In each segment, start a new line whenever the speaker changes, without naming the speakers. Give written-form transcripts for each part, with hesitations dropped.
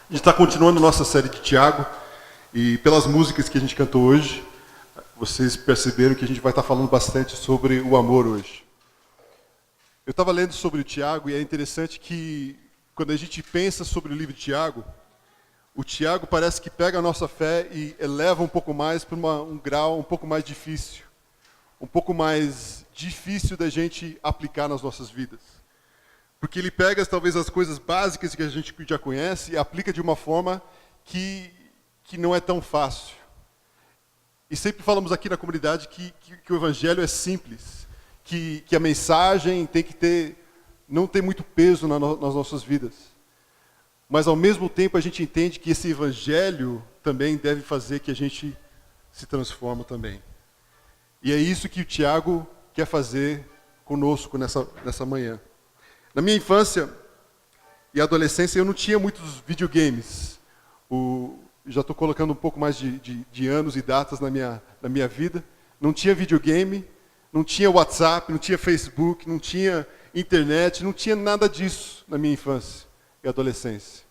A gente está continuando nossa série de Tiago, e pelas músicas que a gente cantou hoje, vocês perceberam que a gente vai estar falando bastante sobre o amor hoje. Eu estava lendo sobre o Tiago e é interessante que, quando a gente pensa sobre o livro de Tiago, o Tiago parece que pega a nossa fé e eleva um pouco mais para um grau um pouco mais difícil. Um pouco mais difícil da gente aplicar nas nossas vidas. Porque ele pega talvez as coisas básicas que a gente já conhece e aplica de uma forma que não é tão fácil. E sempre falamos aqui na comunidade que o evangelho é simples, que a mensagem tem que não ter muito peso nas nossas vidas. Mas ao mesmo tempo a gente entende que esse evangelho também deve fazer que a gente se transforme também. E é isso que o Tiago quer fazer conosco nessa manhã. Na minha infância e adolescência, eu não tinha muitos videogames. Já estou colocando um pouco mais de anos e datas na minha vida. Não tinha videogame, não tinha WhatsApp, não tinha Facebook, não tinha internet, não tinha nada disso na minha infância e adolescência.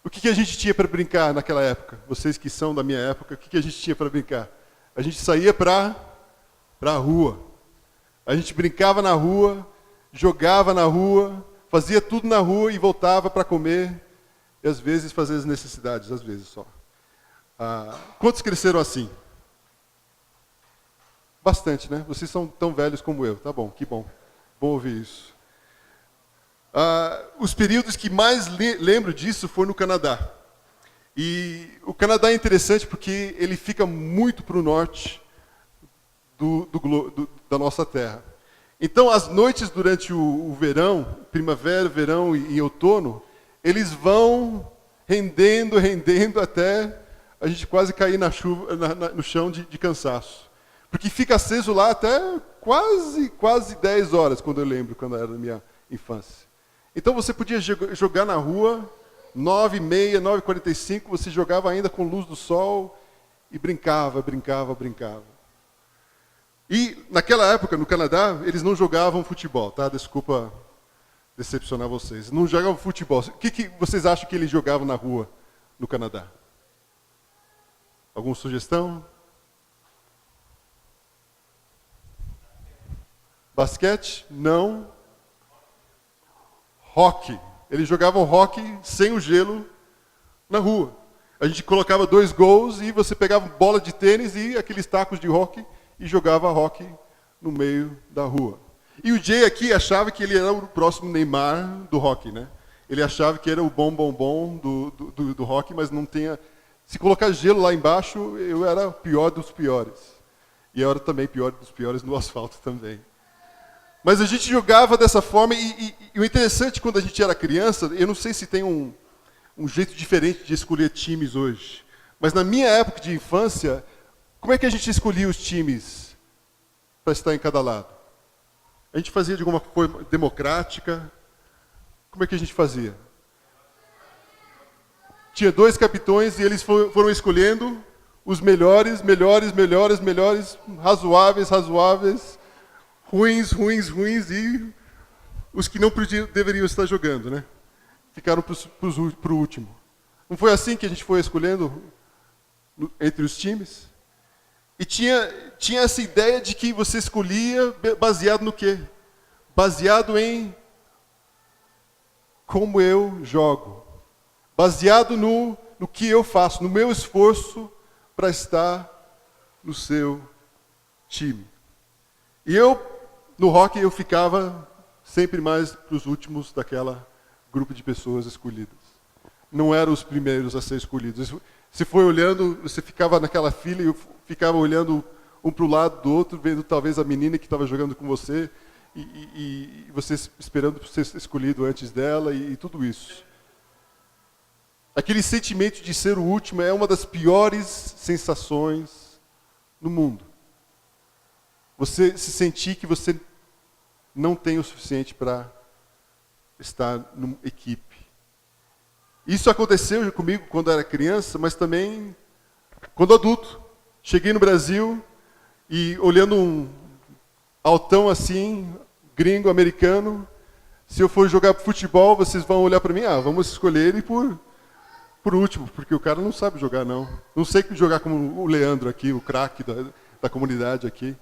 O que a gente tinha para brincar naquela época? Vocês que são da minha época, o que a gente tinha para brincar? A gente saía para a rua. A gente brincava na rua, jogava na rua, fazia tudo na rua e voltava para comer e às vezes fazer as necessidades, às vezes só. Quantos cresceram assim? Bastante, né? Vocês são tão velhos como eu. Tá bom, que bom. Bom ouvir isso. Os períodos que mais lembro disso foi no Canadá. E o Canadá é interessante porque ele fica muito para o norte da nossa terra. Então, as noites durante o verão, primavera, verão e outono, eles vão rendendo até a gente quase cair na chuva, no chão de cansaço. Porque fica aceso lá até quase 10 horas, quando eu lembro, quando era na minha infância. Então, você podia jogar na rua, 9h30, 9h45, você jogava ainda com luz do sol e brincava. E naquela época, no Canadá, eles não jogavam futebol, tá? Desculpa decepcionar vocês. Não jogavam futebol. O que vocês acham que eles jogavam na rua, no Canadá? Alguma sugestão? Basquete? Não. Hóquei. Eles jogavam hóquei sem o gelo na rua. A gente colocava 2 gols e você pegava bola de tênis e aqueles tacos de hóquei e jogava hóquei no meio da rua. E o Jay aqui achava que ele era o próximo Neymar do hóquei, né? Ele achava que era o bom do hóquei, mas não tinha... Se colocar gelo lá embaixo, eu era o pior dos piores. E eu era também pior dos piores no asfalto também. Mas a gente jogava dessa forma, e o interessante quando a gente era criança, eu não sei se tem um jeito diferente de escolher times hoje, mas na minha época de infância, como é que a gente escolhia os times para estar em cada lado? A gente fazia de alguma forma democrática? Como é que a gente fazia? Tinha 2 capitões e eles foram escolhendo os melhores, razoáveis, ruins e os que não deveriam estar jogando, né? Ficaram para o último. Não foi assim que a gente foi escolhendo entre os times? E tinha essa ideia de que você escolhia baseado no quê? Baseado em como eu jogo. Baseado no que eu faço, no meu esforço para estar no seu time. E no hóquei, eu ficava sempre mais para os últimos daquela grupo de pessoas escolhidas. Não eram os primeiros a ser escolhidos. Se foi olhando, você ficava naquela fila e eu ficava olhando um para o lado do outro, vendo talvez a menina que estava jogando com você e você esperando por ser escolhido antes dela e tudo isso. Aquele sentimento de ser o último é uma das piores sensações no mundo. Você se sentir que você não tem o suficiente para estar numa equipe. Isso aconteceu comigo quando era criança, mas também quando adulto. Cheguei no Brasil e olhando um altão assim, gringo, americano, se eu for jogar futebol, vocês vão olhar para mim, vamos escolher ele por último, porque o cara não sabe jogar, não. Não sei jogar como o Leandro aqui, o craque da comunidade aqui.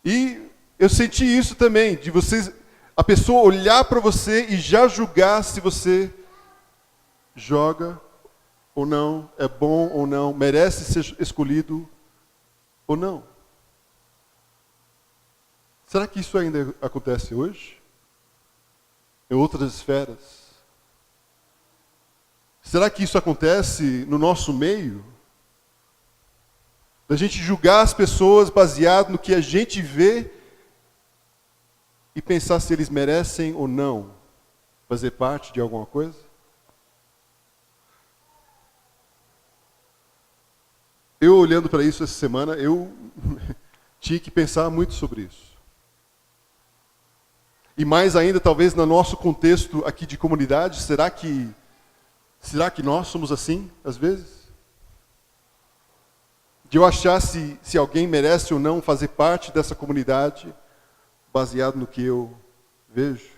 E eu senti isso também, de vocês, a pessoa olhar para você e já julgar se você joga ou não, é bom ou não, merece ser escolhido ou não. Será que isso ainda acontece hoje? Em outras esferas? Será que isso acontece no nosso meio? Da gente julgar as pessoas baseado no que a gente vê e pensar se eles merecem ou não fazer parte de alguma coisa? Eu olhando para isso essa semana, eu tinha que pensar muito sobre isso. E mais ainda, talvez no nosso contexto aqui de comunidade, será que nós somos assim, às vezes? De eu achar se alguém merece ou não fazer parte dessa comunidade, baseado no que eu vejo.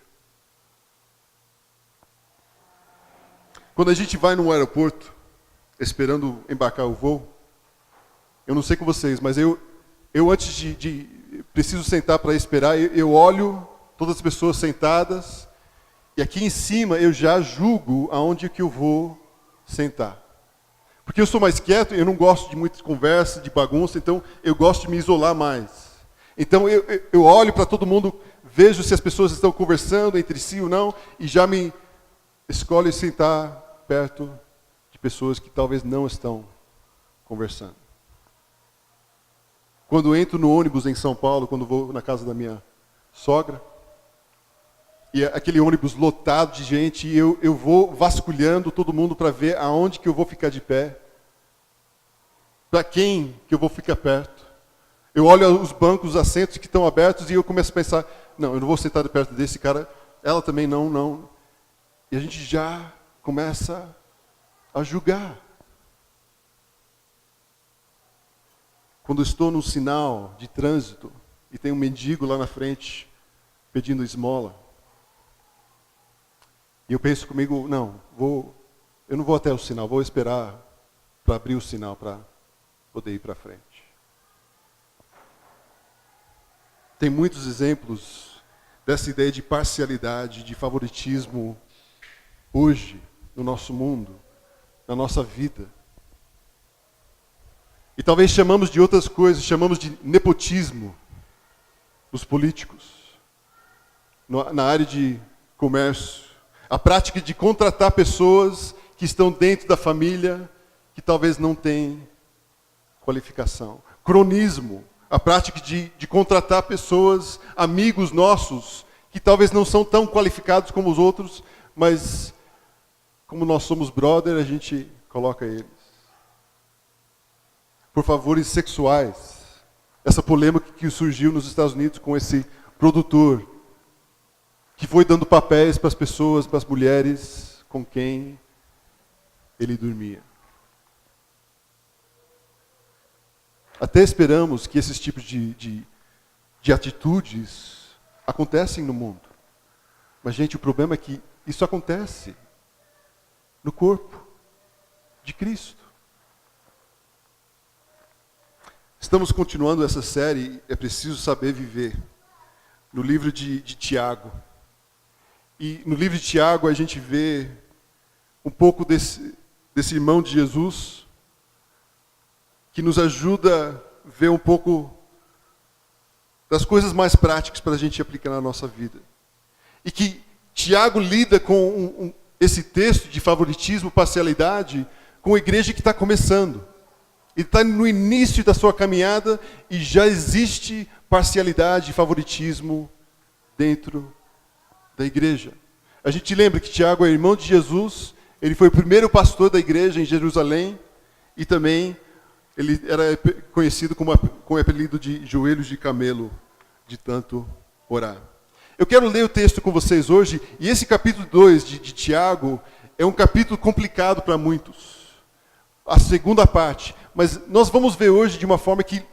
Quando a gente vai no aeroporto, esperando embarcar o voo, eu não sei com vocês, mas eu antes de preciso sentar para esperar, eu olho todas as pessoas sentadas, e aqui em cima eu já julgo aonde que eu vou sentar. Porque eu sou mais quieto, eu não gosto de muita conversa, de bagunça, então eu gosto de me isolar mais. Então eu olho para todo mundo, vejo se as pessoas estão conversando entre si ou não, e já me escolho sentar perto de pessoas que talvez não estão conversando. Quando entro no ônibus em São Paulo, quando vou na casa da minha sogra, e aquele ônibus lotado de gente, e eu vou vasculhando todo mundo para ver aonde que eu vou ficar de pé, para quem que eu vou ficar perto. Eu olho os bancos, os assentos que estão abertos, e eu começo a pensar, não, eu não vou sentar perto desse cara, ela também não. E a gente já começa a julgar. Quando estou num sinal de trânsito, e tem um mendigo lá na frente, pedindo esmola, e eu penso comigo, não, eu não vou até o sinal, vou esperar para abrir o sinal para poder ir para frente. Tem muitos exemplos dessa ideia de parcialidade, de favoritismo hoje no nosso mundo, na nossa vida. E talvez chamamos de outras coisas, chamamos de nepotismo dos políticos, na área de comércio. A prática de contratar pessoas que estão dentro da família, que talvez não têm qualificação. Cronismo, a prática de contratar pessoas, amigos nossos, que talvez não são tão qualificados como os outros, mas como nós somos brother, a gente coloca eles. Por favores sexuais. Essa polêmica que surgiu nos Estados Unidos com esse produtor, que foi dando papéis para as pessoas, para as mulheres com quem ele dormia. Até esperamos que esses tipos de atitudes acontecem no mundo. Mas, gente, o problema é que isso acontece no corpo de Cristo. Estamos continuando essa série, é preciso saber viver, no livro de Tiago. E no livro de Tiago a gente vê um pouco desse irmão de Jesus, que nos ajuda a ver um pouco das coisas mais práticas para a gente aplicar na nossa vida. E que Tiago lida com esse texto de favoritismo, parcialidade, com a igreja que está começando. Ele está no início da sua caminhada e já existe parcialidade e favoritismo dentro da igreja. A gente lembra que Tiago é irmão de Jesus, ele foi o primeiro pastor da igreja em Jerusalém e também ele era conhecido com o apelido de joelhos de camelo, de tanto orar. Eu quero ler o texto com vocês hoje, e esse capítulo 2 de Tiago é um capítulo complicado para muitos. A segunda parte, mas nós vamos ver hoje de uma forma que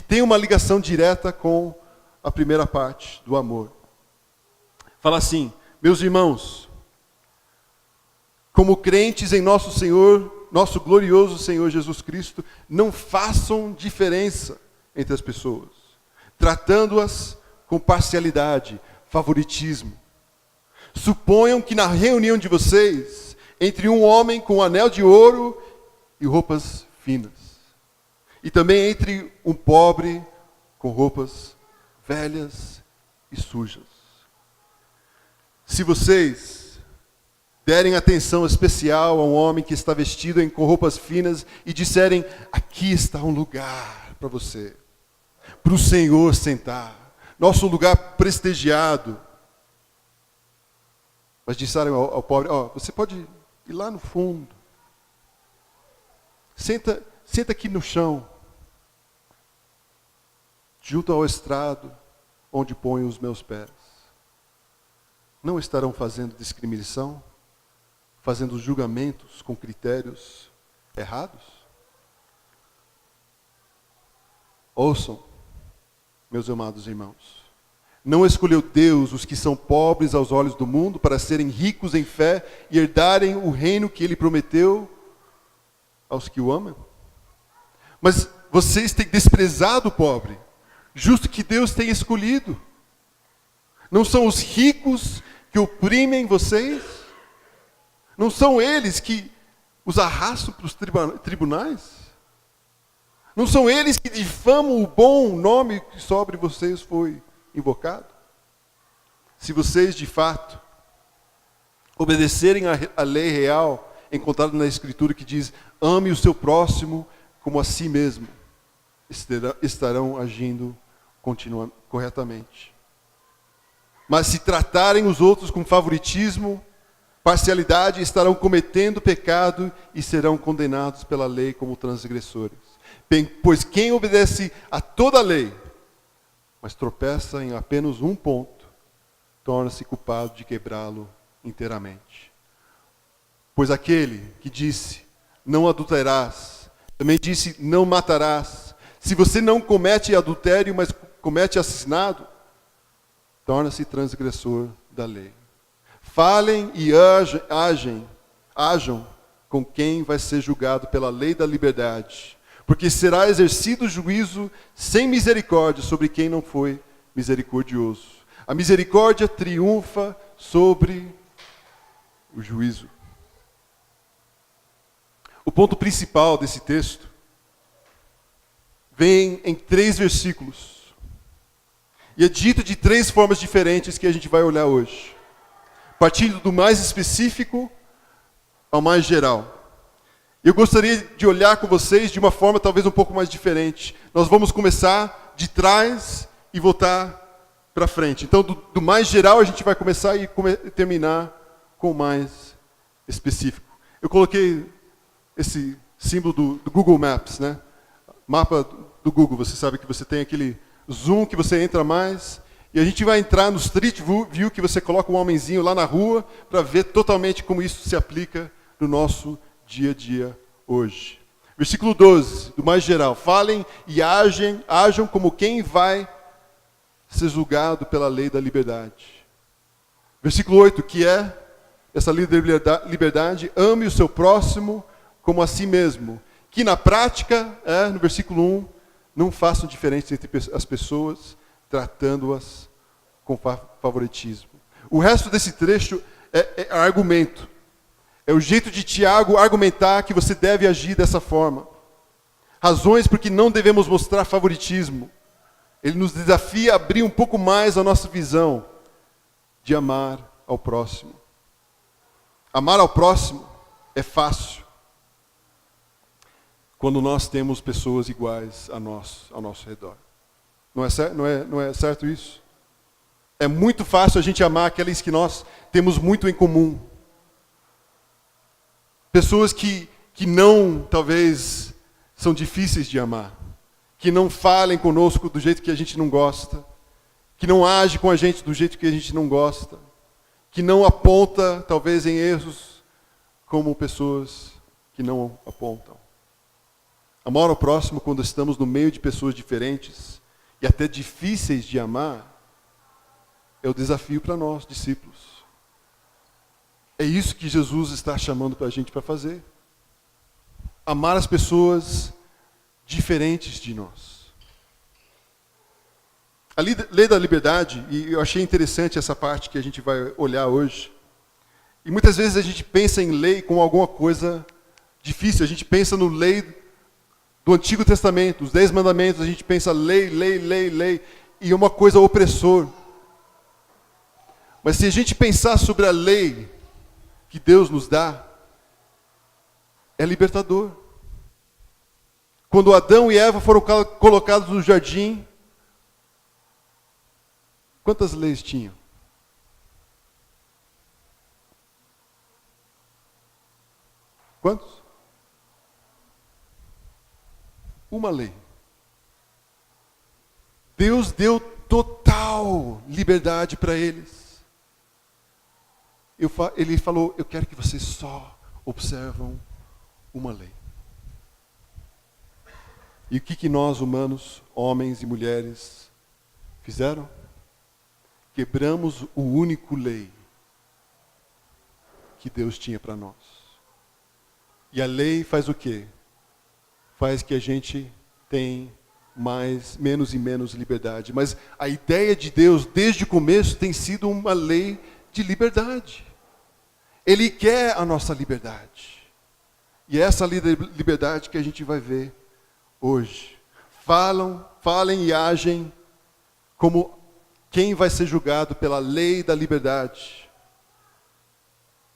tem uma ligação direta com a primeira parte do amor. Fala assim: meus irmãos, como crentes em nosso Senhor, nosso glorioso Senhor Jesus Cristo, não façam diferença entre as pessoas, tratando-as com parcialidade, favoritismo. Suponham que na reunião de vocês, entre um homem com um anel de ouro e roupas finas, e também entre um pobre com roupas velhas e sujas. Se vocês derem atenção especial a um homem que está vestido com roupas finas e disserem, aqui está um lugar para você, para o Senhor sentar, nosso lugar prestigiado. Mas disseram ao pobre, você pode ir lá no fundo. Senta aqui no chão, junto ao estrado, onde ponho os meus pés. Não estarão fazendo discriminação? Fazendo julgamentos com critérios errados? Ouçam, meus amados irmãos. Não escolheu Deus os que são pobres aos olhos do mundo para serem ricos em fé e herdarem o reino que Ele prometeu aos que o amam? Mas vocês têm desprezado o pobre, justo que Deus tem escolhido. Não são os ricos que oprimem vocês? Não são eles que os arrastam para os tribunais? Não são eles que difamam o bom nome que sobre vocês foi invocado? Se vocês, de fato, obedecerem à lei real encontrada na Escritura que diz, ame o seu próximo como a si mesmo, estarão agindo corretamente. Mas se tratarem os outros com favoritismo, parcialidade, estarão cometendo pecado e serão condenados pela lei como transgressores. Pois quem obedece a toda a lei, mas tropeça em apenas um ponto, torna-se culpado de quebrá-lo inteiramente. Pois aquele que disse, não adulterarás, também disse, não matarás. Se você não comete adultério, mas comete assassinato, torna-se transgressor da lei. Falem e ajam com quem vai ser julgado pela lei da liberdade, porque será exercido juízo sem misericórdia sobre quem não foi misericordioso. A misericórdia triunfa sobre o juízo. O ponto principal desse texto vem em 3 versículos. E é dito de 3 formas diferentes que a gente vai olhar hoje. Partindo do mais específico ao mais geral. Eu gostaria de olhar com vocês de uma forma talvez um pouco mais diferente. Nós vamos começar de trás e voltar para frente. Então, do mais geral, a gente vai começar e terminar com o mais específico. Eu coloquei esse símbolo do Google Maps, né? Mapa do Google. Você sabe que você tem aquele zoom que você entra mais. E a gente vai entrar no Street View, que você coloca um homenzinho lá na rua, para ver totalmente como isso se aplica no nosso dia a dia hoje. Versículo 12, do mais geral. Falem e ajam como quem vai ser julgado pela lei da liberdade. Versículo 8, que é essa lei da liberdade, ame o seu próximo como a si mesmo. Que na prática, no versículo 1, não façam diferença entre as pessoas, tratando-as com favoritismo. O resto desse trecho é argumento. É o jeito de Tiago argumentar que você deve agir dessa forma. Razões por que não devemos mostrar favoritismo. Ele nos desafia a abrir um pouco mais a nossa visão de amar ao próximo. Amar ao próximo é fácil quando nós temos pessoas iguais a nós, ao nosso redor. Não é certo isso? É muito fácil a gente amar aqueles que nós temos muito em comum. Pessoas que não, talvez, são difíceis de amar. Que não falem conosco do jeito que a gente não gosta. Que não agem com a gente do jeito que a gente não gosta. Que não aponta, talvez, em erros, como pessoas que não apontam. Amar ao próximo quando estamos no meio de pessoas diferentes e até difíceis de amar, é o desafio para nós, discípulos. É isso que Jesus está chamando para a gente para fazer. Amar as pessoas diferentes de nós. A lei da liberdade, e eu achei interessante essa parte que a gente vai olhar hoje. E muitas vezes a gente pensa em lei como alguma coisa difícil. A gente pensa no lei do Antigo Testamento, os 10 mandamentos. A gente pensa lei, lei, lei, lei. E é uma coisa opressor. Mas se a gente pensar sobre a lei que Deus nos dá, é libertador. Quando Adão e Eva foram colocados no jardim, quantas leis tinham? Quantos? Uma lei. Deus deu total liberdade para eles. Ele falou, eu quero que vocês só observam uma lei. E o que nós humanos, homens e mulheres, fizeram? Quebramos o único lei que Deus tinha para nós. E a lei faz o quê? Faz que a gente tenha menos e menos liberdade. Mas a ideia de Deus, desde o começo, tem sido uma lei de liberdade. Ele quer a nossa liberdade. E é essa liberdade que a gente vai ver hoje. Falem e agem como quem vai ser julgado pela lei da liberdade.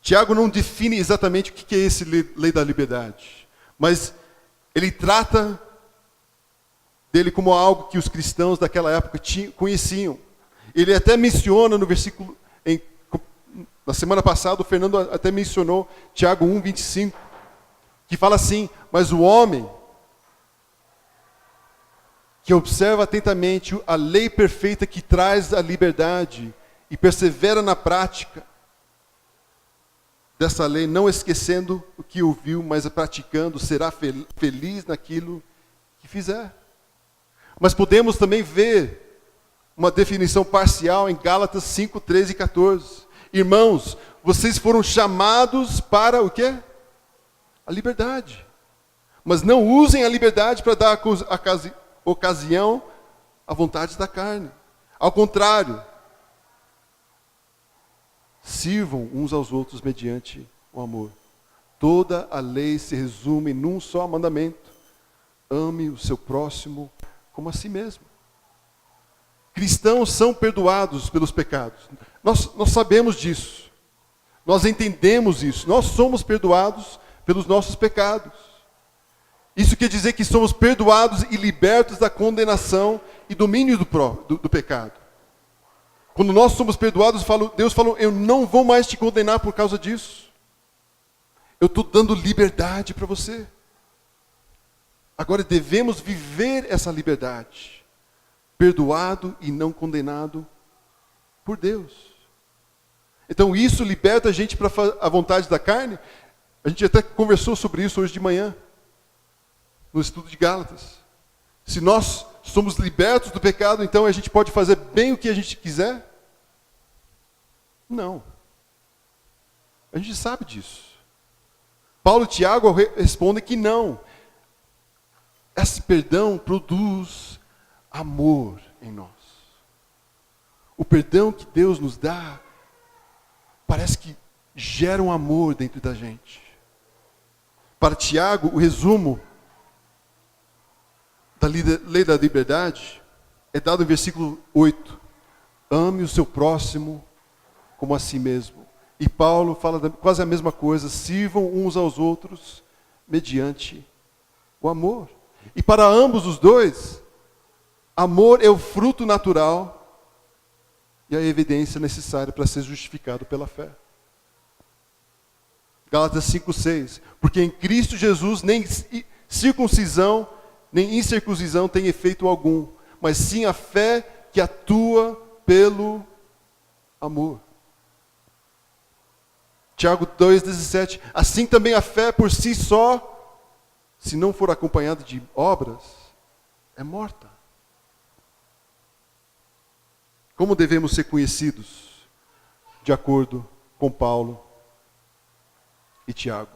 Tiago não define exatamente o que é esse lei da liberdade, mas ele trata dele como algo que os cristãos daquela época conheciam. Ele até menciona no versículo, na semana passada o Fernando até mencionou Tiago 1:25, que fala assim, mas o homem que observa atentamente a lei perfeita que traz a liberdade e persevera na prática dessa lei, não esquecendo o que ouviu, mas praticando, será feliz naquilo que fizer. Mas podemos também ver uma definição parcial em Gálatas 5, 13 e 14. Irmãos, vocês foram chamados para o quê? A liberdade. Mas não usem a liberdade para dar ocasião à vontade da carne. Ao contrário, sirvam uns aos outros mediante o amor. Toda a lei se resume num só mandamento: ame o seu próximo como a si mesmo. Cristãos são perdoados pelos pecados. Nós sabemos disso. Nós entendemos isso. Nós somos perdoados pelos nossos pecados. Isso quer dizer que somos perdoados e libertos da condenação e domínio do pecado. Quando nós somos perdoados, Deus falou, eu não vou mais te condenar por causa disso. Eu estou dando liberdade para você. Agora devemos viver essa liberdade. Perdoado e não condenado por Deus. Então isso liberta a gente para a vontade da carne. A gente até conversou sobre isso hoje de manhã, no estudo de Gálatas. Se nós somos libertos do pecado, então a gente pode fazer bem o que a gente quiser? Não. A gente sabe disso. Paulo e Tiago respondem que não. Esse perdão produz amor em nós. O perdão que Deus nos dá parece que gera um amor dentro da gente. Para Tiago, o resumo da lei da liberdade é dado no versículo 8. Ame o seu próximo como a si mesmo. E Paulo fala quase a mesma coisa. Sirvam uns aos outros mediante o amor. E para ambos os dois, amor é o fruto natural e a evidência necessária para ser justificado pela fé. Gálatas 5:6. Porque em Cristo Jesus nem circuncisão nem incircuncisão tem efeito algum, mas sim a fé que atua pelo amor. Tiago 2,17. Assim também a fé por si só, se não for acompanhada de obras, é morta. Como devemos ser conhecidos? De acordo com Paulo e Tiago.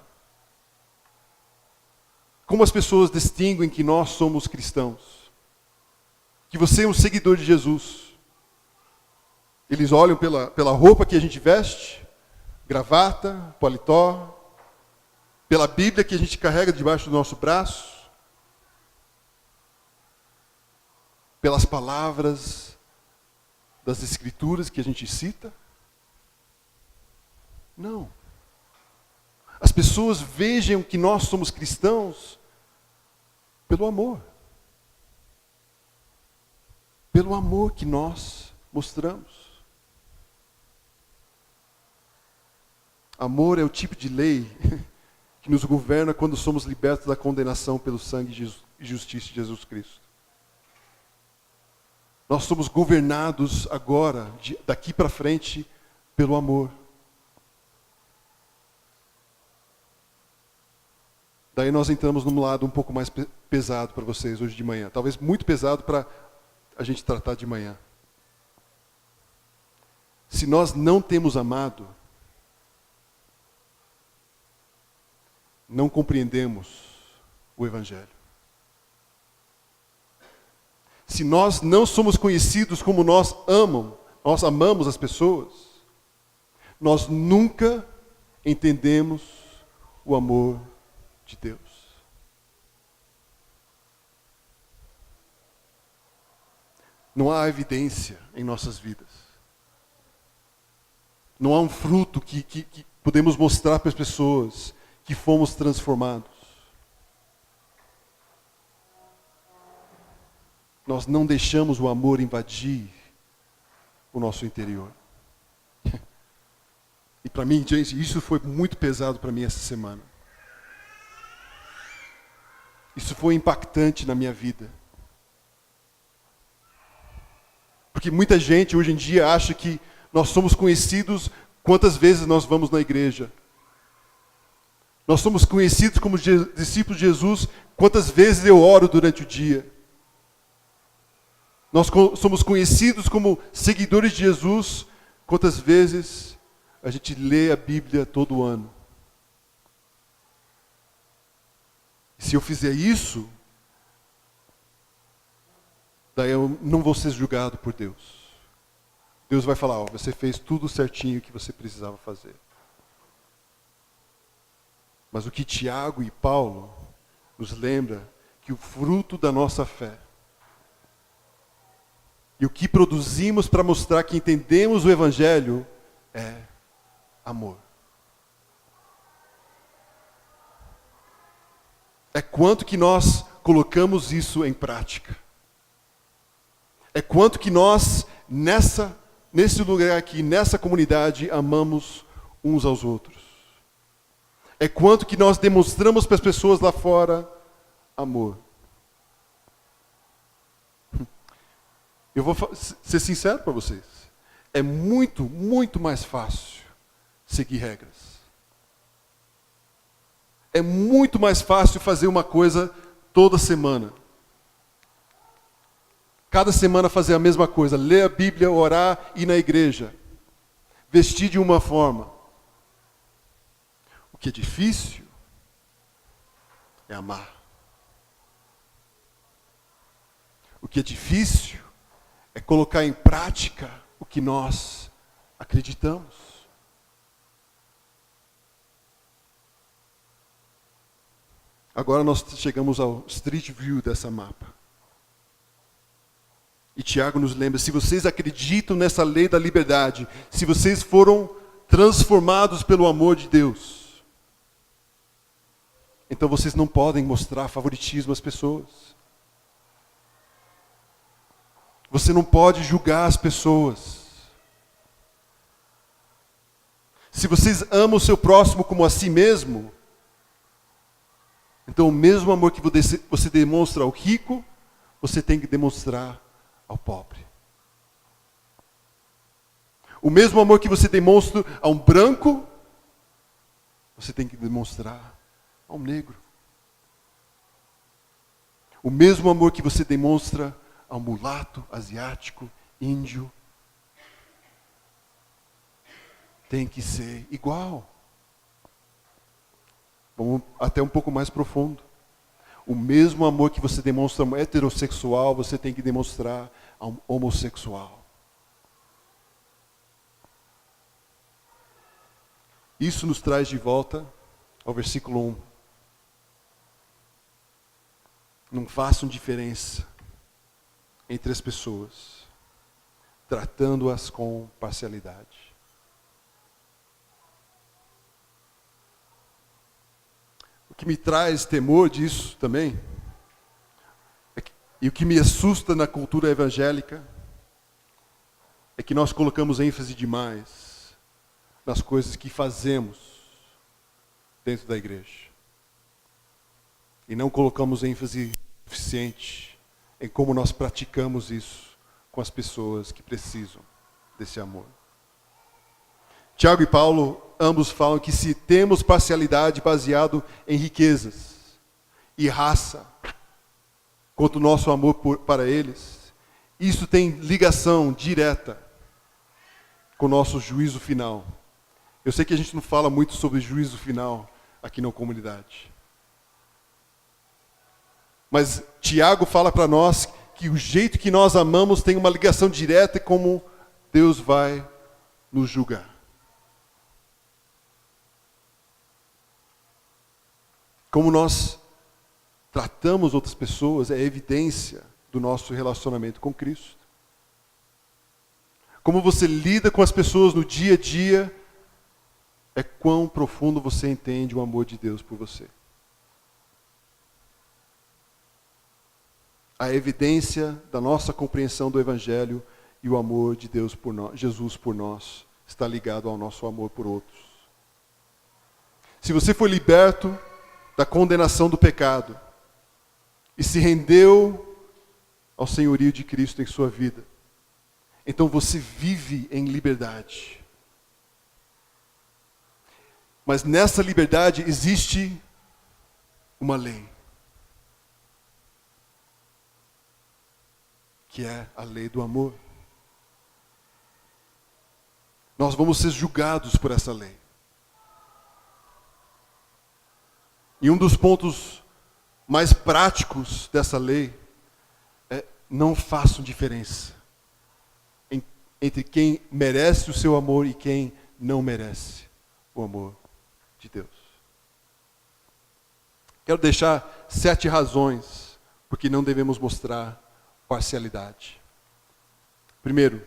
Como as pessoas distinguem que nós somos cristãos? Que você é um seguidor de Jesus. Eles olham pela roupa que a gente veste, gravata, paletó, pela Bíblia que a gente carrega debaixo do nosso braço, pelas palavras das Escrituras que a gente cita. Não. As pessoas vejam que nós somos cristãos pelo amor. Pelo amor que nós mostramos. Amor é o tipo de lei que nos governa quando somos libertos da condenação pelo sangue e justiça de Jesus Cristo. Nós somos governados agora, daqui para frente, pelo amor. Daí nós entramos num lado um pouco mais pesado para vocês hoje de manhã. Talvez muito pesado para a gente tratar de manhã. Se nós não temos amado, não compreendemos o Evangelho. Se nós não somos conhecidos como nós amamos as pessoas, nós nunca entendemos o amor de Deus. Não há evidência em nossas vidas. Não há um fruto que podemos mostrar para as pessoas que fomos transformados. Nós não deixamos o amor invadir o nosso interior. E para mim, gente, isso foi muito pesado para mim essa semana. Isso foi impactante na minha vida. Porque muita gente hoje em dia acha que nós somos conhecidos quantas vezes nós vamos na igreja. Nós somos conhecidos como discípulos de Jesus quantas vezes eu oro durante o dia. Nós somos conhecidos como seguidores de Jesus quantas vezes a gente lê a Bíblia todo ano. Se eu fizer isso, daí eu não vou ser julgado por Deus. Deus vai falar, você fez tudo certinho que você precisava fazer. Mas o que Tiago e Paulo nos lembra que o fruto da nossa fé e o que produzimos para mostrar que entendemos o Evangelho é amor. É quanto que nós colocamos isso em prática. É quanto que nós, nesse lugar aqui, nessa comunidade, amamos uns aos outros. É quanto que nós demonstramos para as pessoas lá fora amor. Eu vou ser sincero para vocês. É muito, muito mais fácil seguir regras. É muito mais fácil fazer uma coisa toda semana. Cada semana fazer a mesma coisa. Ler a Bíblia, orar, ir na igreja. Vestir de uma forma. O que é difícil é amar. O que é difícil é colocar em prática o que nós acreditamos. Agora nós chegamos ao street view dessa mapa. E Tiago nos lembra, se vocês acreditam nessa lei da liberdade, se vocês foram transformados pelo amor de Deus, então vocês não podem mostrar favoritismo às pessoas. Você não pode julgar as pessoas. Se vocês amam o seu próximo como a si mesmo, então o mesmo amor que você demonstra ao rico, você tem que demonstrar ao pobre. O mesmo amor que você demonstra a um branco, você tem que demonstrar a um negro. O mesmo amor que você demonstra ao mulato, asiático, índio, tem que ser igual. Vamos até um pouco mais profundo. O mesmo amor que você demonstra a um heterossexual, você tem que demonstrar a um homossexual. Isso nos traz de volta ao versículo 1. Não façam diferença entre as pessoas, tratando-as com parcialidade. O que me traz temor disso também, e o que me assusta na cultura evangélica, é que nós colocamos ênfase demais nas coisas que fazemos dentro da igreja. E não colocamos ênfase suficiente em como nós praticamos isso com as pessoas que precisam desse amor. Tiago e Paulo, ambos falam que se temos parcialidade baseado em riquezas e raça, quanto o nosso amor para eles, isso tem ligação direta com o nosso juízo final. Eu sei que a gente não fala muito sobre juízo final aqui na comunidade. Mas Tiago fala para nós que o jeito que nós amamos tem uma ligação direta com como Deus vai nos julgar. Como nós tratamos outras pessoas é evidência do nosso relacionamento com Cristo. Como você lida com as pessoas no dia a dia é quão profundo você entende o amor de Deus por você. A evidência da nossa compreensão do Evangelho e o amor de Deus por nós, Jesus por nós, está ligado ao nosso amor por outros. Se você foi liberto da condenação do pecado e se rendeu ao senhorio de Cristo em sua vida, então você vive em liberdade. Mas nessa liberdade existe uma lei, que é a lei do amor. Nós vamos ser julgados por essa lei. E um dos pontos mais práticos dessa lei é: não façam diferença entre quem merece o seu amor e quem não merece o amor de Deus. Quero deixar 7 razões porque não devemos mostrar parcialidade. Primeiro,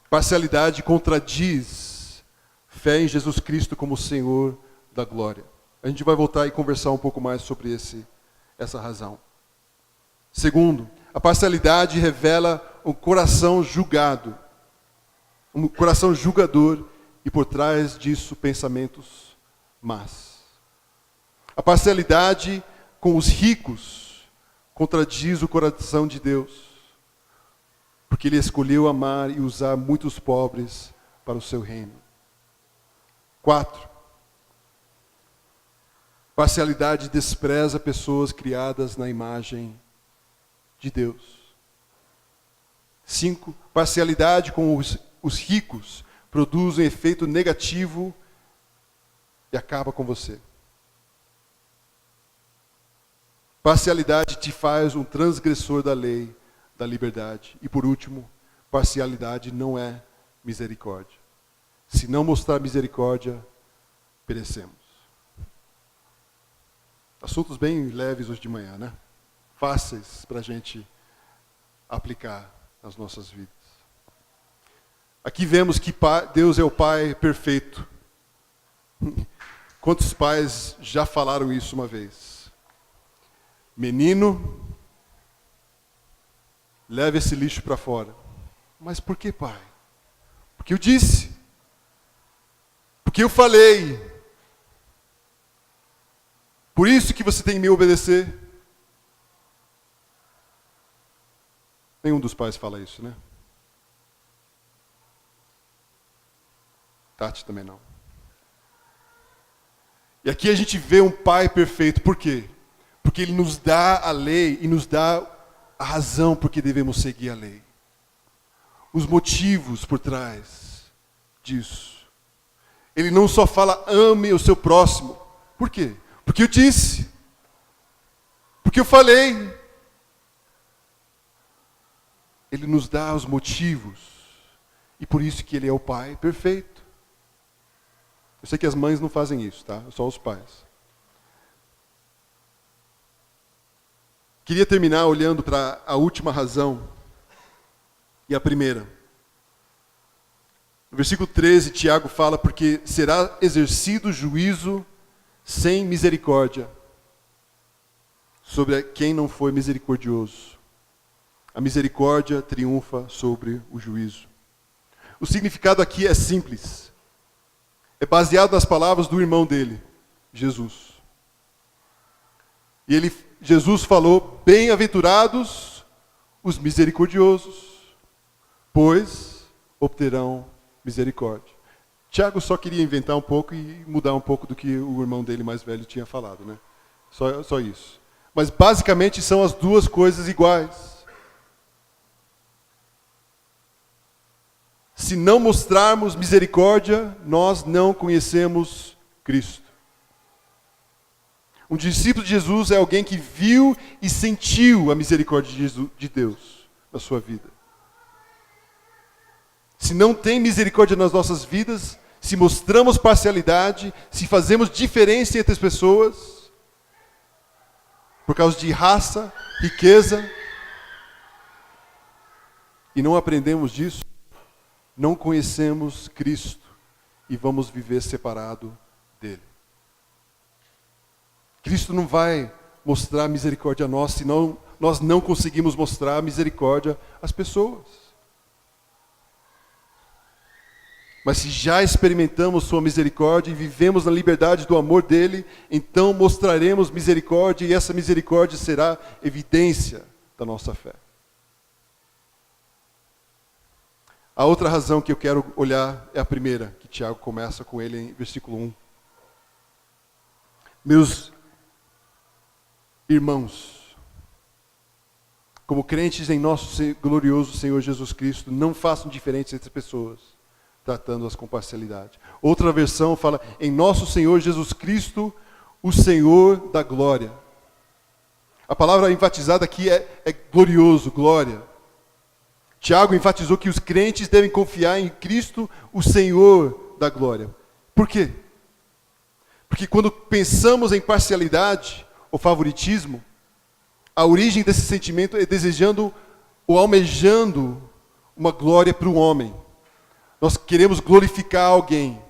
parcialidade contradiz fé em Jesus Cristo como Senhor da glória. A gente vai voltar e conversar um pouco mais sobre essa razão. Segundo, a parcialidade revela um coração julgado, um coração julgador e por trás disso pensamentos más. A parcialidade com os ricos contradiz o coração de Deus, porque Ele escolheu amar e usar muitos pobres para o seu reino. 4. Parcialidade despreza pessoas criadas na imagem de Deus. 5. Parcialidade com os ricos produz um efeito negativo e acaba com você. Parcialidade te faz um transgressor da lei, da liberdade. E por último, parcialidade não é misericórdia. Se não mostrar misericórdia, perecemos. Assuntos bem leves hoje de manhã, né? Fáceis para a gente aplicar nas nossas vidas. Aqui vemos que Deus é o Pai perfeito. Quantos pais já falaram isso uma vez? Menino, leve esse lixo para fora. Mas por que, pai? Porque eu disse. Porque eu falei. Por isso que você tem que me obedecer. Nenhum dos pais fala isso, né? Tati também não. E aqui a gente vê um pai perfeito. Por quê? Porque ele nos dá a lei e nos dá a razão por que devemos seguir a lei. Os motivos por trás disso. Ele não só fala ame o seu próximo, Por quê? Porque eu disse. Porque eu falei. Ele nos dá os motivos. E por isso que Ele é o Pai perfeito. Eu sei que as mães não fazem isso, tá? Só os pais. Queria terminar olhando para a última razão. E a primeira. No versículo 13, Tiago fala, porque será exercido juízo sem misericórdia sobre quem não foi misericordioso. A misericórdia triunfa sobre o juízo. O significado aqui é simples. É baseado nas palavras do irmão dele, Jesus. E Jesus falou, bem-aventurados os misericordiosos, pois obterão misericórdia. Tiago só queria inventar um pouco e mudar um pouco do que o irmão dele mais velho tinha falado, né? Só isso. Mas basicamente são as duas coisas iguais. Se não mostrarmos misericórdia, nós não conhecemos Cristo. Um discípulo de Jesus é alguém que viu e sentiu a misericórdia de Deus na sua vida. Se não tem misericórdia nas nossas vidas, se mostramos parcialidade, se fazemos diferença entre as pessoas, por causa de raça, riqueza, e não aprendemos disso, não conhecemos Cristo e vamos viver separado dele. Cristo não vai mostrar misericórdia a nós, senão nós não conseguimos mostrar misericórdia às pessoas. Mas se já experimentamos sua misericórdia e vivemos na liberdade do amor dele, então mostraremos misericórdia e essa misericórdia será evidência da nossa fé. A outra razão que eu quero olhar é a primeira, que Tiago começa com ele em versículo 1. Meus irmãos, como crentes em nosso glorioso Senhor Jesus Cristo, não façam diferença entre pessoas, tratando-as com parcialidade. Outra versão fala, em nosso Senhor Jesus Cristo, o Senhor da glória. A palavra enfatizada aqui é glorioso, glória. Tiago enfatizou que os crentes devem confiar em Cristo, o Senhor da glória. Por quê? Porque quando pensamos em parcialidade ou favoritismo, a origem desse sentimento é desejando ou almejando uma glória para um homem. Nós queremos glorificar alguém.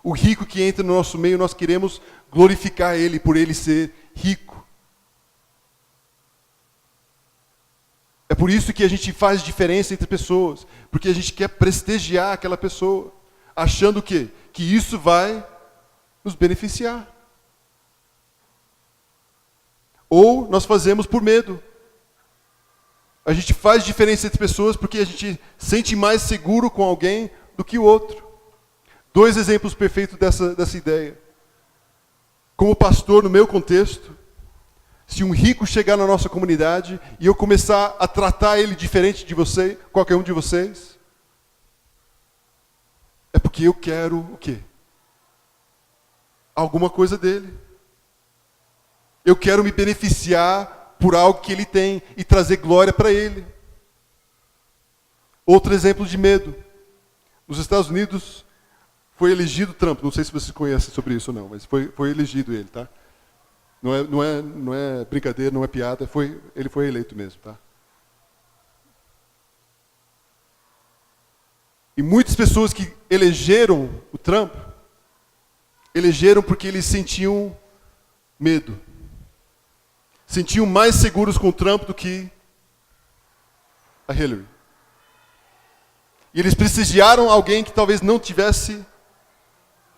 O rico que entra no nosso meio, nós queremos glorificar ele por ele ser rico. É por isso que a gente faz diferença entre pessoas, porque a gente quer prestigiar aquela pessoa, achando que isso vai nos beneficiar. Ou nós fazemos por medo. A gente faz diferença entre pessoas porque a gente sente mais seguro com alguém do que o outro. 2 exemplos perfeitos dessa ideia. Como pastor, no meu contexto, se um rico chegar na nossa comunidade e eu começar a tratar ele diferente de você, qualquer um de vocês, é porque eu quero o quê? Alguma coisa dele. Eu quero me beneficiar por algo que ele tem e trazer glória para ele. Outro exemplo de medo. Nos Estados Unidos foi elegido Trump. Não sei se vocês conhecem sobre isso ou não, mas foi elegido ele, tá? Não é brincadeira, não é piada, ele foi eleito mesmo, tá? E muitas pessoas que elegeram o Trump, elegeram porque eles sentiam medo. Sentiam mais seguros com o Trump do que a Hillary. E eles prestigiaram alguém que talvez não tivesse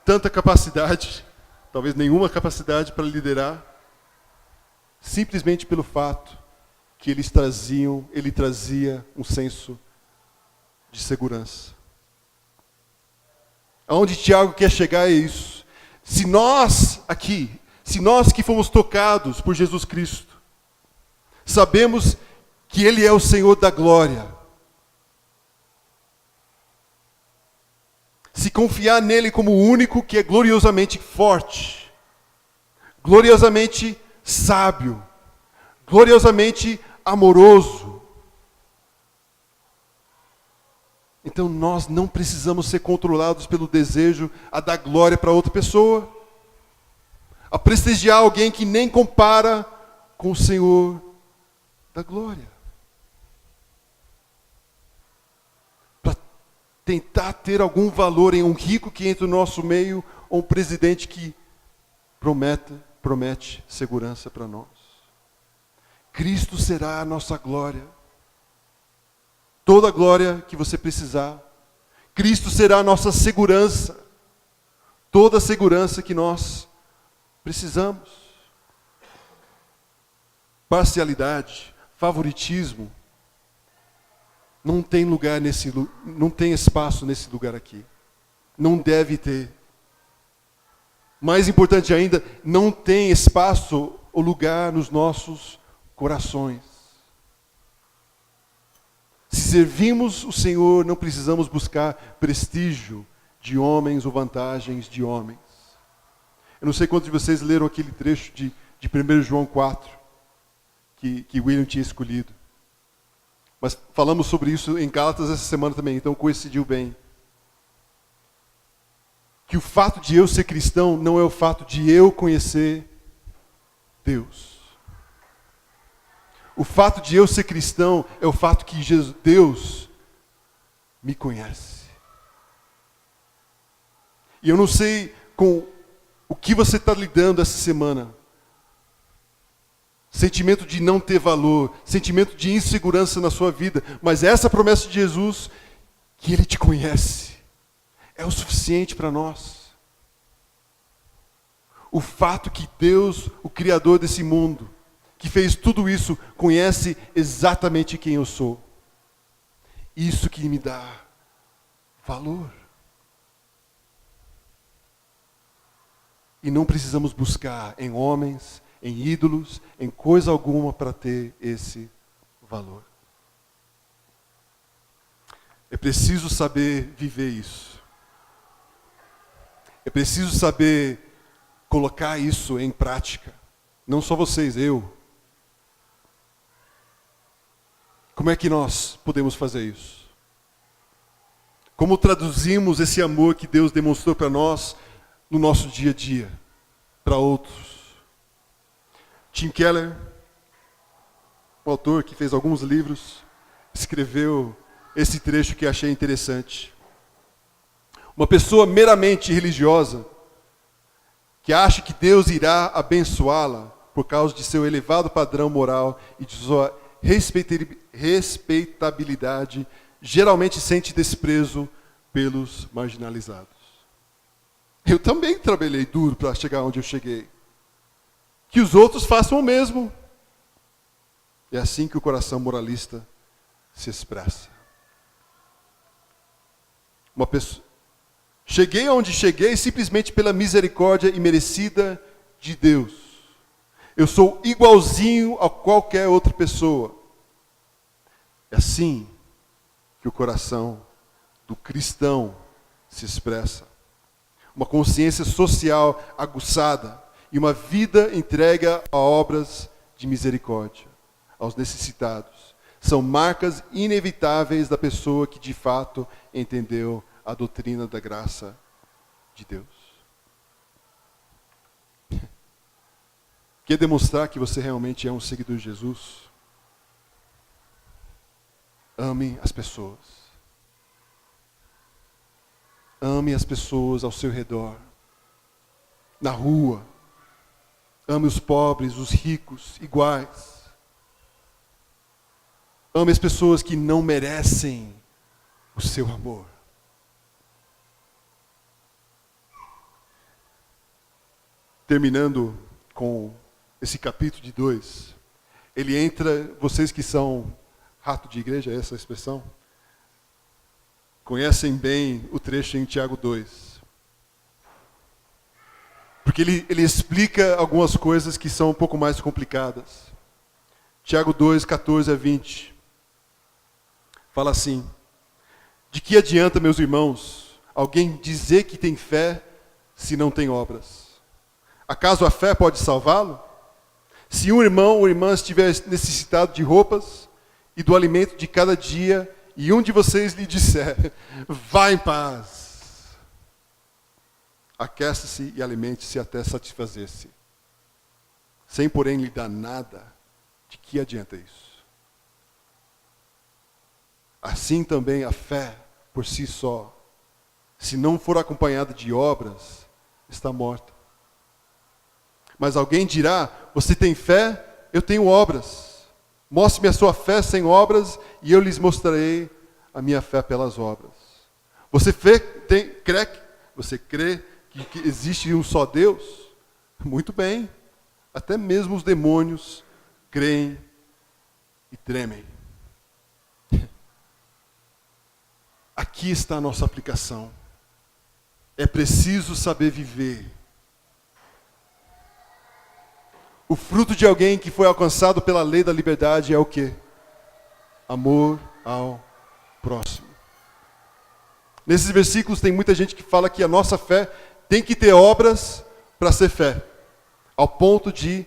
tanta capacidade, talvez nenhuma capacidade para liderar, simplesmente pelo fato que ele trazia um senso de segurança. Aonde Tiago quer chegar é isso. Se nós que fomos tocados por Jesus Cristo, sabemos que Ele é o Senhor da glória, se confiar nele como o único que é gloriosamente forte, gloriosamente sábio, gloriosamente amoroso. Então nós não precisamos ser controlados pelo desejo a dar glória para outra pessoa, a prestigiar alguém que nem compara com o Senhor da glória. Para tentar ter algum valor em um rico que entra no nosso meio, ou um presidente que promete segurança para nós. Cristo será a nossa glória. Toda a glória que você precisar. Cristo será a nossa segurança. Toda a segurança que nós precisamos. Parcialidade, favoritismo, não tem lugar não tem espaço nesse lugar aqui. Não deve ter. Mais importante ainda, não tem espaço ou lugar nos nossos corações. Se servimos o Senhor, não precisamos buscar prestígio de homens ou vantagens de homens. Eu não sei quantos de vocês leram aquele trecho de 1 João 4, que William tinha escolhido. Mas falamos sobre isso em Gálatas essa semana também, então coincidiu bem. Que o fato de eu ser cristão não é o fato de eu conhecer Deus. O fato de eu ser cristão é o fato que Deus me conhece. E eu não sei com o que você está lidando essa semana. Sentimento de não ter valor, sentimento de insegurança na sua vida. Mas essa promessa de Jesus, que Ele te conhece, é o suficiente para nós. O fato que Deus, o Criador desse mundo, que fez tudo isso, conhece exatamente quem eu sou. Isso que me dá valor. E não precisamos buscar em homens, em ídolos, em coisa alguma para ter esse valor. É preciso saber viver isso. É preciso saber colocar isso em prática. Não só vocês, eu. Como é que nós podemos fazer isso? Como traduzimos esse amor que Deus demonstrou para nós no nosso dia a dia, para outros? Tim Keller, um autor que fez alguns livros, escreveu esse trecho que achei interessante. Uma pessoa meramente religiosa, que acha que Deus irá abençoá-la por causa de seu elevado padrão moral e de sua respeitabilidade, geralmente sente desprezo pelos marginalizados. Eu também trabalhei duro para chegar onde eu cheguei. Que os outros façam o mesmo. É assim que o coração moralista se expressa. Uma pessoa, cheguei onde cheguei simplesmente pela misericórdia imerecida de Deus. Eu sou igualzinho a qualquer outra pessoa. É assim que o coração do cristão se expressa. Uma consciência social aguçada e uma vida entregue a obras de misericórdia, aos necessitados. São marcas inevitáveis da pessoa que de fato entendeu a doutrina da graça de Deus. Quer demonstrar que você realmente é um seguidor de Jesus? Ame as pessoas. Ame as pessoas ao seu redor. Na rua. Ame os pobres, os ricos, iguais. Ame as pessoas que não merecem o seu amor. Terminando com esse capítulo de 2, ele entra, vocês que são rato de igreja, é essa a expressão? Conhecem bem o trecho em Tiago 2. Porque ele explica algumas coisas que são um pouco mais complicadas. Tiago 2, 14 a 20. Fala assim: de que adianta, meus irmãos, alguém dizer que tem fé se não tem obras? Acaso a fé pode salvá-lo? Se um irmão ou irmã estiver necessitado de roupas e do alimento de cada dia, e um de vocês lhe disser, vá em paz, aqueça-se e alimente-se até satisfazer-se, sem porém lhe dar nada, de que adianta isso? Assim também a fé, por si só, se não for acompanhada de obras, está morta. Mas alguém dirá, você tem fé, eu tenho obras. Mostre-me a sua fé sem obras, e eu lhes mostrarei a minha fé pelas obras. Você crê que existe um só Deus? Muito bem. Até mesmo os demônios creem e tremem. Aqui está a nossa aplicação. É preciso saber viver. O fruto de alguém que foi alcançado pela lei da liberdade é o quê? Amor ao próximo. Nesses versículos tem muita gente que fala que a nossa fé tem que ter obras para ser fé. Ao ponto de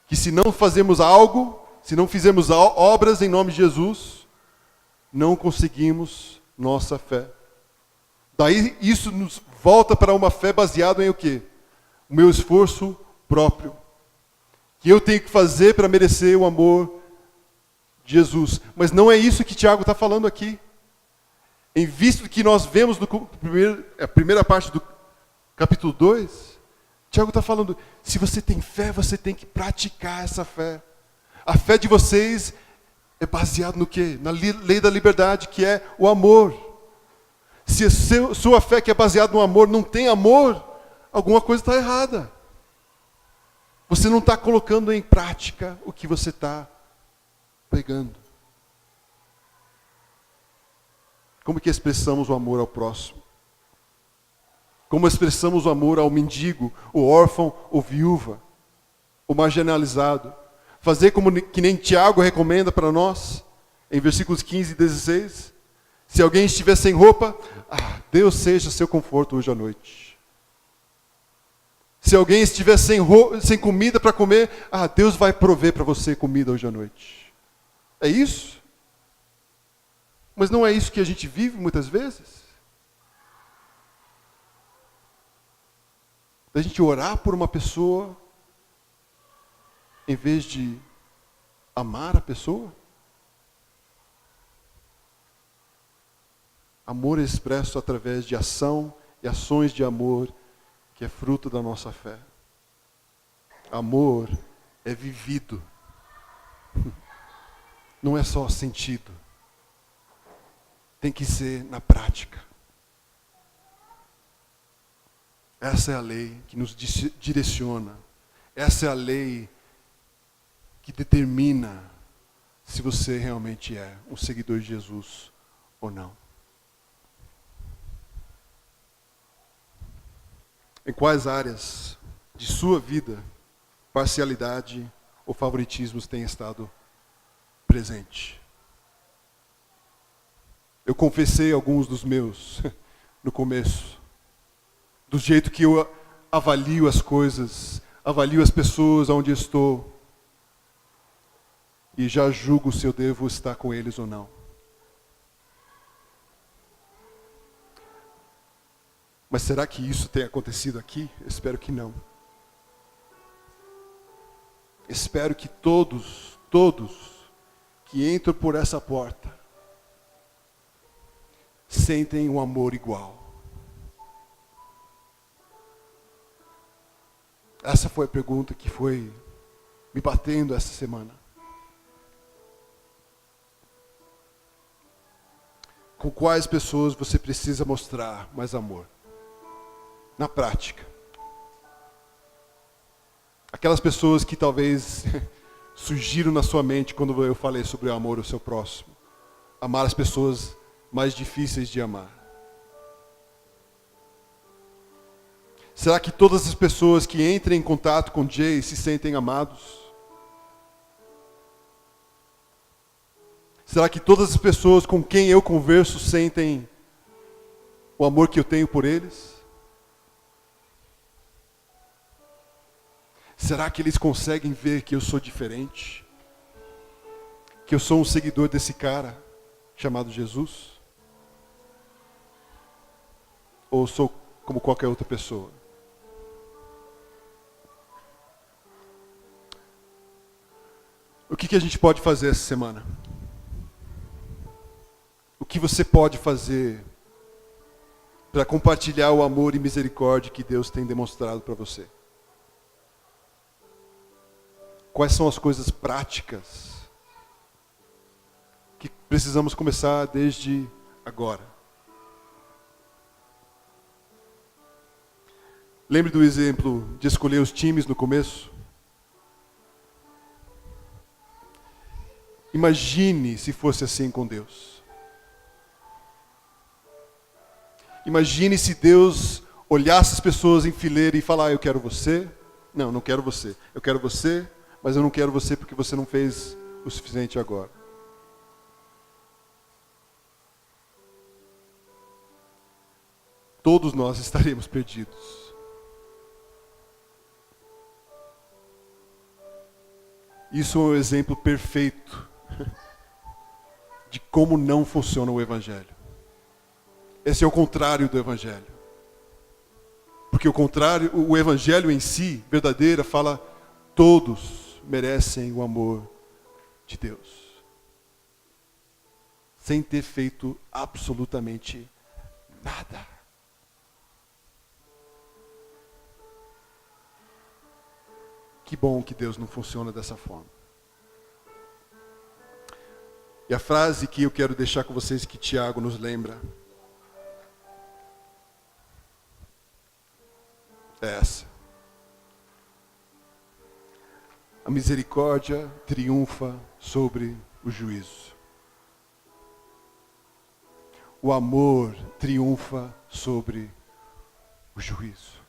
que se não fazemos algo, se não fizermos obras em nome de Jesus, não conseguimos nossa fé. Daí isso nos volta para uma fé baseada em o quê? O meu esforço próprio. Que eu tenho que fazer para merecer o amor de Jesus. Mas não é isso que Tiago está falando aqui. Em vista que nós vemos a primeira parte do capítulo 2, Tiago está falando, se você tem fé, você tem que praticar essa fé. A fé de vocês é baseada no quê? Na lei da liberdade, que é o amor. Se a sua fé que é baseada no amor não tem amor, alguma coisa está errada. Você não está colocando em prática o que você está pregando. Como que expressamos o amor ao próximo? Como expressamos o amor ao mendigo, o órfão ou viúva, o marginalizado? Fazer que nem Tiago recomenda para nós, em versículos 15 e 16. Se alguém estiver sem roupa, Deus seja seu conforto hoje à noite. Se alguém estiver sem comida para comer, Deus vai prover para você comida hoje à noite. É isso? Mas não é isso que a gente vive muitas vezes? Da gente orar por uma pessoa, em vez de amar a pessoa? Amor expresso através de ação e ações de amor, que é fruto da nossa fé. Amor é vivido. Não é só sentido. Tem que ser na prática. Essa é a lei que nos direciona. Essa é a lei que determina se você realmente é um seguidor de Jesus ou não. Em quais áreas de sua vida parcialidade ou favoritismos têm estado presente? Eu confessei alguns dos meus no começo. Do jeito que eu avalio as coisas, avalio as pessoas onde estou. E já julgo se eu devo estar com eles ou não. Mas será que isso tem acontecido aqui? Eu espero que não. Espero que todos que entram por essa porta sentem um amor igual. Essa foi a pergunta que foi me batendo essa semana. Com quais pessoas você precisa mostrar mais amor? Na prática. Aquelas pessoas que talvez surgiram na sua mente quando eu falei sobre o amor ao seu próximo. Amar as pessoas mais difíceis de amar. Será que todas as pessoas que entrem em contato com Jay se sentem amados? Será que todas as pessoas com quem eu converso sentem o amor que eu tenho por eles? Será que eles conseguem ver que eu sou diferente? Que eu sou um seguidor desse cara chamado Jesus? Ou sou como qualquer outra pessoa? O que a gente pode fazer essa semana? O que você pode fazer para compartilhar o amor e misericórdia que Deus tem demonstrado para você? Quais são as coisas práticas que precisamos começar desde agora? Lembre do exemplo de escolher os times no começo? Imagine se fosse assim com Deus. Imagine se Deus olhasse as pessoas em fileira e falar: eu quero você. Não, não quero você. Eu quero você, mas eu não quero você porque você não fez o suficiente agora. Todos nós estaremos perdidos. Isso é um exemplo perfeito de como não funciona o Evangelho. Esse é o contrário do Evangelho. Porque o Evangelho em si, verdadeira, fala: todos merecem o amor de Deus. Sem ter feito absolutamente nada. Que bom que Deus não funciona dessa forma. E a frase que eu quero deixar com vocês, que Tiago nos lembra, é essa: a misericórdia triunfa sobre o juízo. O amor triunfa sobre o juízo.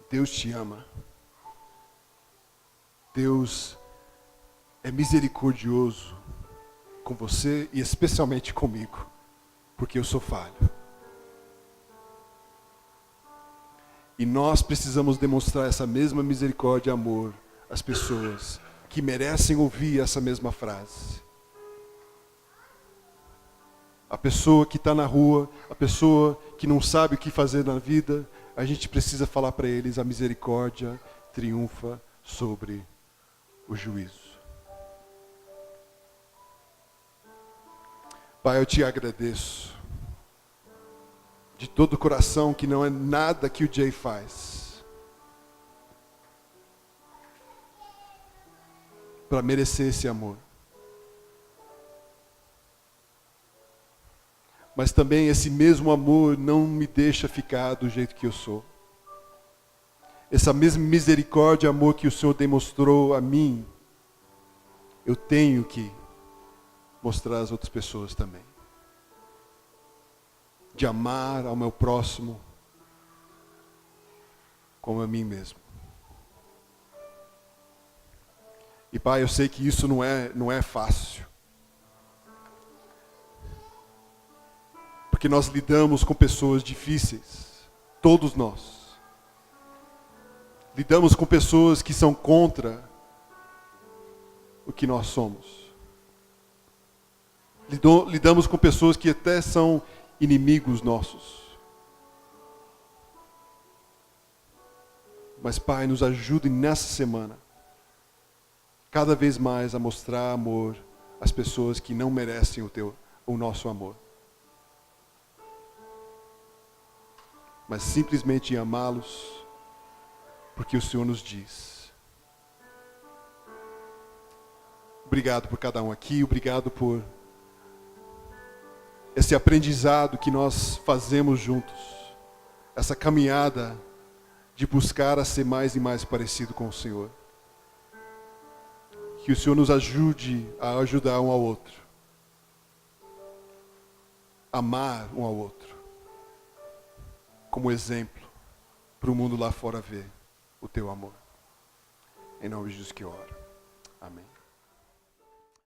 Deus te ama. Deus é misericordioso com você e especialmente comigo, porque eu sou falho. E nós precisamos demonstrar essa mesma misericórdia e amor às pessoas que merecem ouvir essa mesma frase. A pessoa que está na rua, a pessoa que não sabe o que fazer na vida, a gente precisa falar para eles: a misericórdia triunfa sobre o juízo. Pai, eu te agradeço de todo o coração, que não é nada que o Jay faz para merecer esse amor. Mas também esse mesmo amor não me deixa ficar do jeito que eu sou. Essa mesma misericórdia e amor que o Senhor demonstrou a mim, eu tenho que mostrar às outras pessoas também. De amar ao meu próximo como a mim mesmo. E Pai, eu sei que isso não é fácil. Porque nós lidamos com pessoas difíceis, todos nós. Lidamos com pessoas que são contra o que nós somos. Lidamos com pessoas que até são inimigos nossos. Mas Pai, nos ajude nessa semana, cada vez mais a mostrar amor às pessoas que não merecem o nosso amor. Mas simplesmente amá-los porque o Senhor nos diz. Obrigado por cada um aqui, obrigado por esse aprendizado que nós fazemos juntos, essa caminhada de buscar a ser mais e mais parecido com o Senhor. Que o Senhor nos ajude a ajudar um ao outro, amar um ao outro, como exemplo para o mundo lá fora ver o teu amor. Em nome de Jesus que eu oro. Amém.